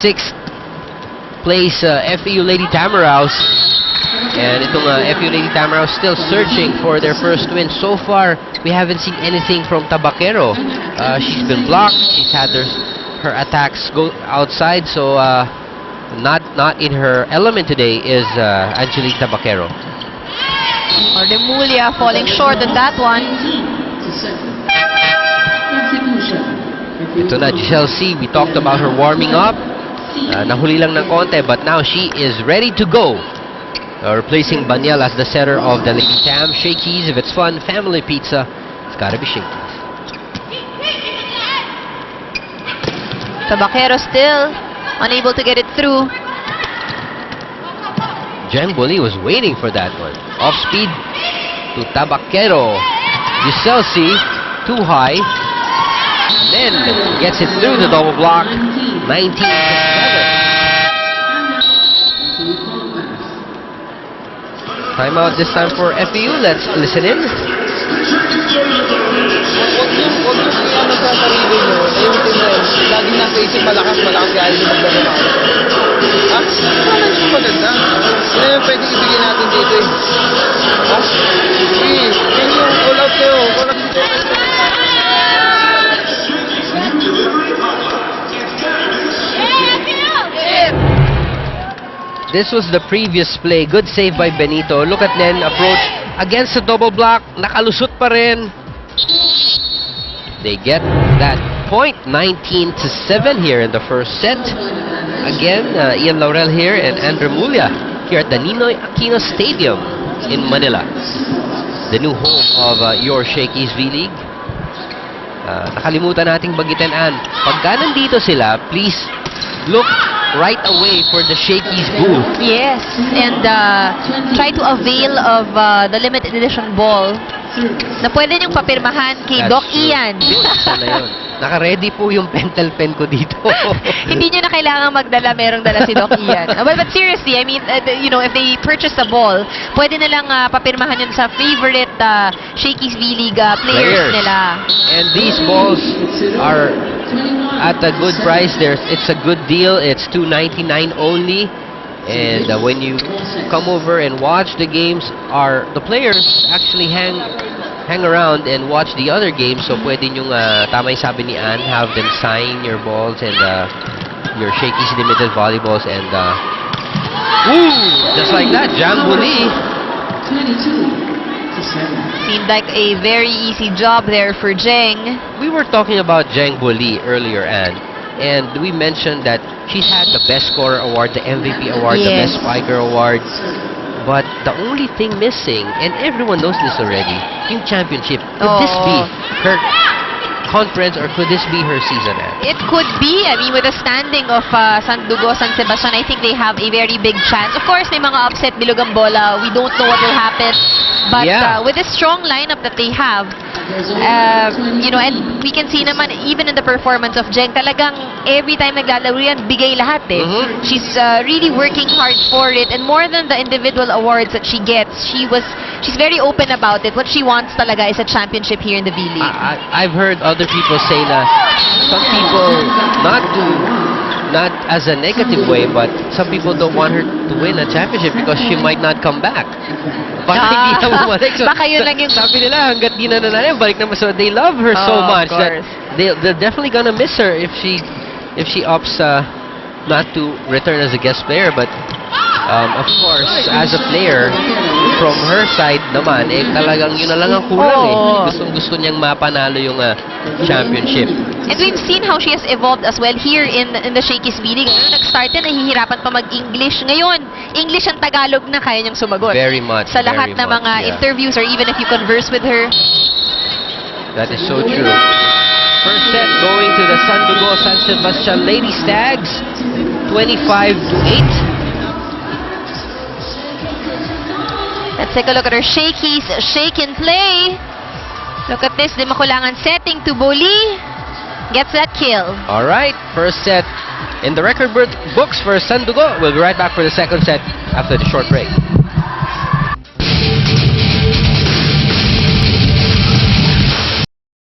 6th place FEU Lady Tamaraws. And itong FEU Lady Tamaraws still searching for their first win. So far, we haven't seen anything from Tabaquero. She's been blocked. She's had her attacks go outside. So not in her element today is Angelique Tabaquero. Remulla falling short on that one. Ito na, Giselle C. We talked about her warming up. Nahuli lang ng konti, but now she is ready to go. Replacing Baniel as the setter of the Lady Tam. Shakey's, if it's fun, family pizza, it's gotta be Shakey's. Tabaquero still unable to get it through. Jen Bully was waiting for that one. Off speed to Tabaquero. Giselle C. Too high. Then gets it through the double block. 19 to 7. Timeout this time for FEU. Let's listen in. Huwag yung ano sa sarili nyo, yung team mo, laging nasa isip malakas kaya yung maglaro na ako. Ha? Ano yung maganda? Ano yung pwedeng ibigay natin dito eh? Ha? Sige, yun yung all out kayo. All out dito. This was the previous play. Good save by Benito. Look at Nen approach against the double block. Nakalusot pa rin. They get that point. 19 to 7 here in the first set. Again, Ian Laurel here and Andrew Mulia here at the Ninoy Aquino Stadium in Manila. The new home of your Shakey's V-League. Nakalimutan nating bagitin, Ann. Pagka nandito sila, please look right away for the Shakey's booth. Yes, and try to avail of the limited edition ball na pwede niyong papirmahan kay That's Doc true. Ian. Sana yun. Naka-ready po yung pentel pen ko dito. Hindi nyo na kailangan magdala, merong dala si Doc Ian. But seriously, I mean, you know, if they purchase a ball, pwede na lang papirmahan yun sa favorite Shakey's V-League players nila. And these balls are at a good price. It's a good deal. It's $2.99 only. And when you come over and watch the games, the players actually hang around and watch the other games. So pwede nyong, tama yung sabi ni Ann, have them sign your balls and your Shakey's limited volleyballs. And just like that, Jambuli. Seemed like a very easy job there for Jeng. We were talking about Jeng Buli earlier, Ann, and we mentioned that she's had the Best Scorer Award, the MVP Award, the Yes. Best Spiker Award. But the only thing missing, and everyone knows this already, yung championship. Could this be her conference or could this be her season, Ann? It could be. I mean, with the standing of Sandugo, San Sebastian, I think they have a very big chance. Of course, may mga upset, Bilugang Bola. We don't know what will happen. But with the strong lineup that they have, you know, and we can see naman, even in the performance of Jeng, talagang every time naglalaro yan, bigay lahat eh. She's really working hard for it. And more than the individual awards that she gets, she's very open about it. What she wants talaga is a championship here in the V-League. I've heard other people say na some people, not as a negative way, but some people don't want her to win a championship because she might not come back. Baka hindi na bumalik. So, baka yun lang yung... sabi nila, hanggat di na nanay, balik naman. So they love her so much that they're definitely gonna miss her if she opts not to return as a guest player. But of course, as a player, from her side naman, talagang yun na lang ang kulang eh. Gustong-gusto niyang mapanalo yung championship. And we've seen how she has evolved as well here in the Shakey's V-League. Nag-start yan, nahihirapan pa mag-English. Ngayon, English and Tagalog na kaya niyang sumagot. Very much. Sa lahat ng mga interviews or even if you converse with her. That is so true. First set going to the Sandugo San Sebastian Lady Stags, 25 to 8. Let's take a look at her Shakey's shake and play. Look at this, di makulangan setting to Boli. Gets that kill. All right, first set in the record books for Sandugo. We'll be right back for the second set after the short break.